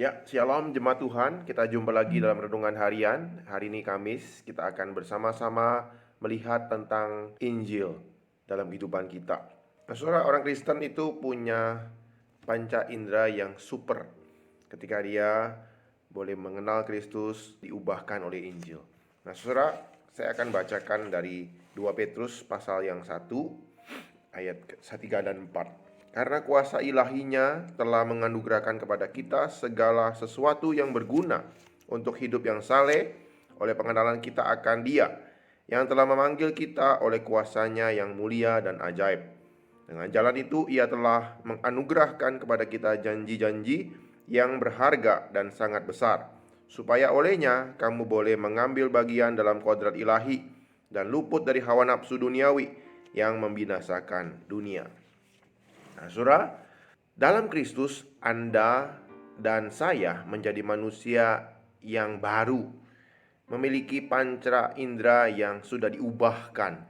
Ya, Shalom jemaat Tuhan. Kita jumpa lagi dalam renungan harian. Hari ini Kamis, kita akan bersama-sama melihat tentang Injil dalam kehidupan kita. Nah, saudara, orang Kristen itu punya panca indera yang super. Ketika dia boleh mengenal Kristus, diubahkan oleh Injil. Nah, saudara, saya akan bacakan dari 2 Petrus pasal yang 1 ayat 3 dan 4. Karena kuasa ilahinya telah menganugerahkan kepada kita segala sesuatu yang berguna untuk hidup yang saleh oleh pengenalan kita akan Dia yang telah memanggil kita oleh kuasanya yang mulia dan ajaib. Dengan jalan itu Ia telah menganugerahkan kepada kita janji-janji yang berharga dan sangat besar, supaya olehnya kamu boleh mengambil bagian dalam kodrat ilahi dan luput dari hawa nafsu duniawi yang membinasakan dunia. Nah, saudara, dalam Kristus Anda dan saya menjadi manusia yang baru, memiliki panca indera yang sudah diubahkan,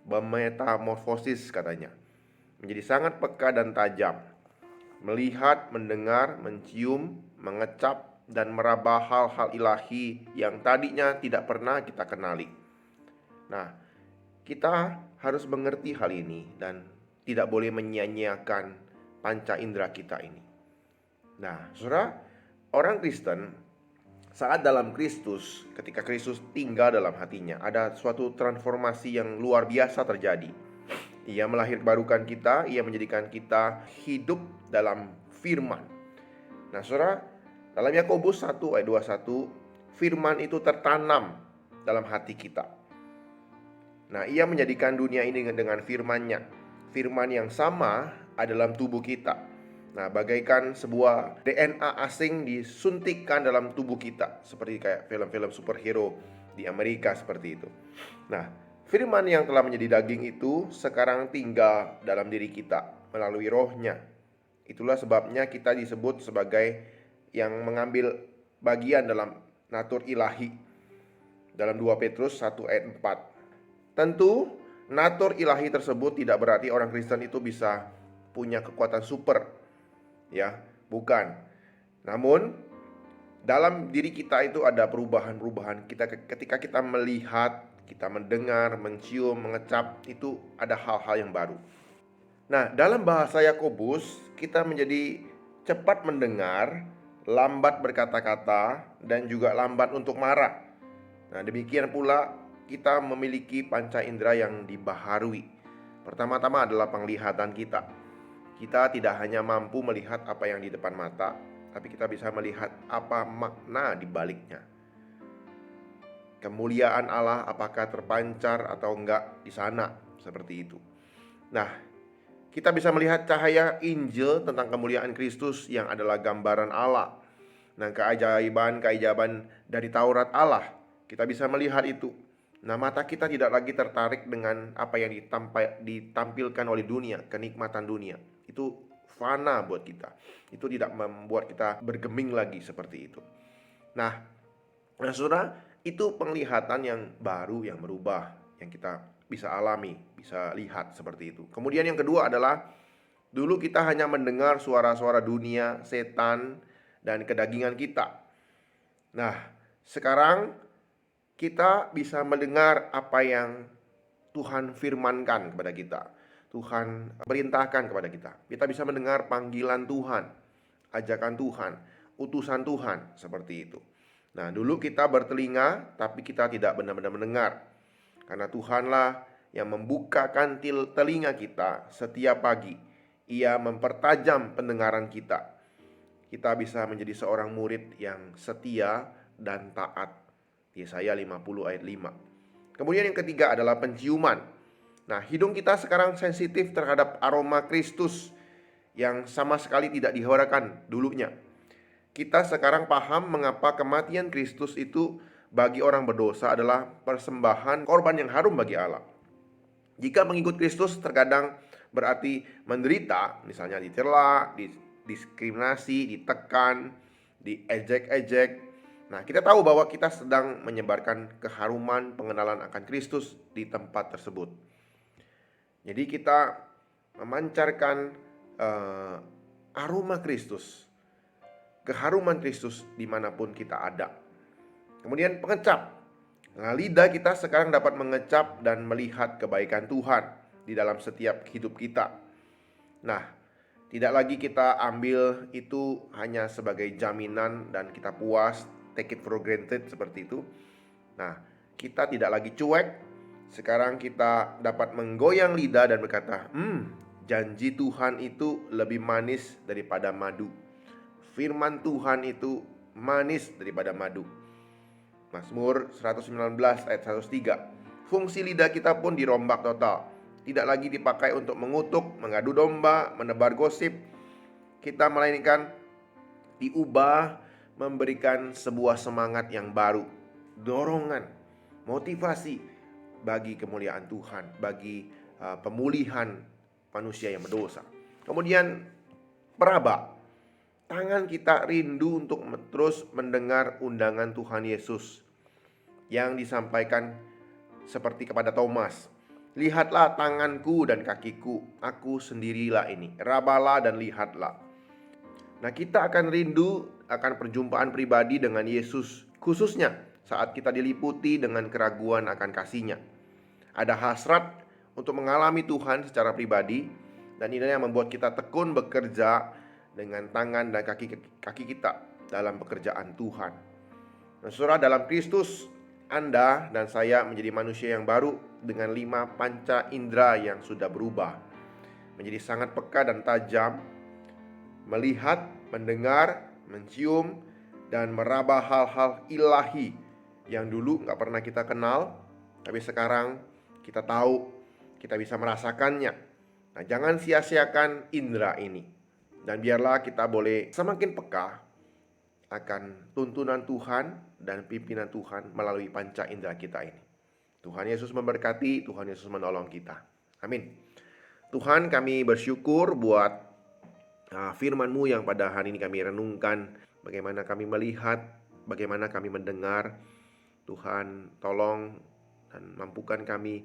metamorfosis katanya, menjadi sangat peka dan tajam, melihat, mendengar, mencium, mengecap, dan meraba hal-hal ilahi yang tadinya tidak pernah kita kenali. Nah, kita harus mengerti hal ini dan tidak boleh menyia-nyiakan panca indera kita ini. Nah, saudara, orang Kristen saat dalam Kristus, ketika Kristus tinggal dalam hatinya, ada suatu transformasi yang luar biasa terjadi. Ia melahirbarukan kita, ia menjadikan kita hidup dalam firman. Nah, saudara, dalam Yakobus 1 ayat 21, firman itu tertanam dalam hati kita. Nah, ia menjadikan dunia ini dengan firman-Nya. Firman yang sama ada dalam tubuh kita. Nah, bagaikan sebuah DNA asing disuntikkan dalam tubuh kita, seperti kayak film-film superhero di Amerika seperti itu. Nah, firman yang telah menjadi daging itu sekarang tinggal dalam diri kita melalui Roh-Nya. Itulah sebabnya kita disebut sebagai yang mengambil bagian dalam natur ilahi. Dalam 2 Petrus 1 ayat 4. Tentu, natur ilahi tersebut tidak berarti orang Kristen itu bisa punya kekuatan super, ya, bukan. Namun, dalam diri kita itu ada perubahan-perubahan. Ketika kita melihat, kita mendengar, mencium, mengecap, itu ada hal-hal yang baru. Nah, dalam bahasa Yakobus, kita menjadi cepat mendengar, lambat berkata-kata, dan juga lambat untuk marah. Nah, demikian pula kita memiliki panca indera yang dibaharui. Pertama-tama adalah penglihatan kita. Kita tidak hanya mampu melihat apa yang di depan mata, tapi kita bisa melihat apa makna di baliknya. Kemuliaan Allah apakah terpancar atau enggak di sana, seperti itu. Nah, kita bisa melihat cahaya Injil tentang kemuliaan Kristus yang adalah gambaran Allah. Nah, keajaiban dari Taurat Allah, kita bisa melihat itu. Nah, mata kita tidak lagi tertarik dengan apa yang ditampilkan oleh dunia, kenikmatan dunia. Itu fana buat kita. Itu tidak membuat kita bergeming lagi seperti itu. Nah, saudara, itu penglihatan yang baru, yang berubah, yang kita bisa alami, bisa lihat seperti itu. Kemudian yang kedua adalah, dulu kita hanya mendengar suara-suara dunia, setan, dan kedagingan kita. Nah, sekarang kita bisa mendengar apa yang Tuhan firmankan kepada kita, Tuhan perintahkan kepada kita. Kita bisa mendengar panggilan Tuhan, ajakan Tuhan, utusan Tuhan, seperti itu. Nah, dulu kita bertelinga, tapi kita tidak benar-benar mendengar. Karena Tuhanlah yang membukakan telinga kita setiap pagi. Ia mempertajam pendengaran kita. Kita bisa menjadi seorang murid yang setia dan taat. Yesaya 50 ayat 5. Kemudian yang ketiga adalah penciuman. Nah, hidung kita sekarang sensitif terhadap aroma Kristus yang sama sekali tidak dihiraukan dulunya. Kita sekarang paham mengapa kematian Kristus itu bagi orang berdosa adalah persembahan korban yang harum bagi Allah. Jika mengikut Kristus terkadang berarti menderita, misalnya dicela, didiskriminasi, ditekan, diejek-ejek. Nah, kita tahu bahwa kita sedang menyebarkan keharuman pengenalan akan Kristus di tempat tersebut. Jadi kita memancarkan aroma Kristus keharuman Kristus dimanapun kita ada. Kemudian pengecap. Nah, lidah kita sekarang dapat mengecap dan melihat kebaikan Tuhan di dalam setiap hidup kita. Nah, tidak lagi kita ambil itu hanya sebagai jaminan dan kita puas, take it for granted seperti itu. Nah, kita tidak lagi cuek. Sekarang kita dapat menggoyang lidah dan berkata, janji Tuhan itu lebih manis daripada madu. Firman Tuhan itu manis daripada madu. Mazmur 119 ayat 103. Fungsi lidah kita pun dirombak total. Tidak lagi dipakai untuk mengutuk, mengadu domba, menebar gosip. Kita melainkan diubah memberikan sebuah semangat yang baru, dorongan, motivasi bagi kemuliaan Tuhan, bagi pemulihan manusia yang berdosa. Kemudian peraba. Tangan kita rindu untuk terus mendengar undangan Tuhan Yesus yang disampaikan seperti kepada Thomas. Lihatlah tanganku dan kakiku, aku sendirilah ini. Rabalah dan lihatlah. Nah, kita akan rindu akan perjumpaan pribadi dengan Yesus, khususnya saat kita diliputi dengan keraguan akan kasih-Nya. Ada hasrat untuk mengalami Tuhan secara pribadi, dan ini yang membuat kita tekun bekerja dengan tangan dan kaki kita dalam pekerjaan Tuhan. Nah, saudara, dalam Kristus Anda dan saya menjadi manusia yang baru dengan 5 panca indera yang sudah berubah menjadi sangat peka dan tajam, melihat, mendengar, mencium, dan meraba hal-hal ilahi yang dulu gak pernah kita kenal, tapi sekarang kita tahu, kita bisa merasakannya. Nah, jangan sia-siakan indera ini. Dan biarlah kita boleh semakin peka akan tuntunan Tuhan dan pimpinan Tuhan melalui panca indera kita ini. Tuhan Yesus memberkati, Tuhan Yesus menolong kita. Amin. Tuhan, kami bersyukur buat firman-Mu yang pada hari ini kami renungkan. Bagaimana kami melihat, bagaimana kami mendengar. Tuhan, tolong dan mampukan kami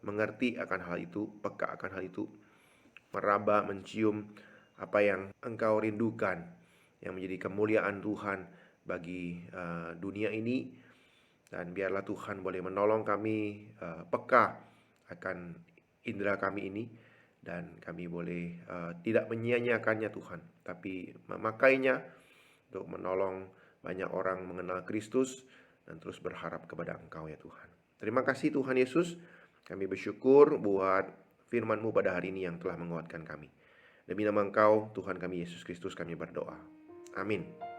mengerti akan hal itu, peka akan hal itu, meraba, mencium apa yang Engkau rindukan, yang menjadi kemuliaan Tuhan bagi dunia ini. Dan biarlah Tuhan boleh menolong kami peka akan indera kami ini, dan kami boleh tidak menyia-nyiakannya Tuhan, tapi memakainya untuk menolong banyak orang mengenal Kristus dan terus berharap kepada Engkau ya Tuhan. Terima kasih Tuhan Yesus. Kami bersyukur buat firman-Mu pada hari ini yang telah menguatkan kami. Demi nama Engkau, Tuhan kami Yesus Kristus, kami berdoa. Amin.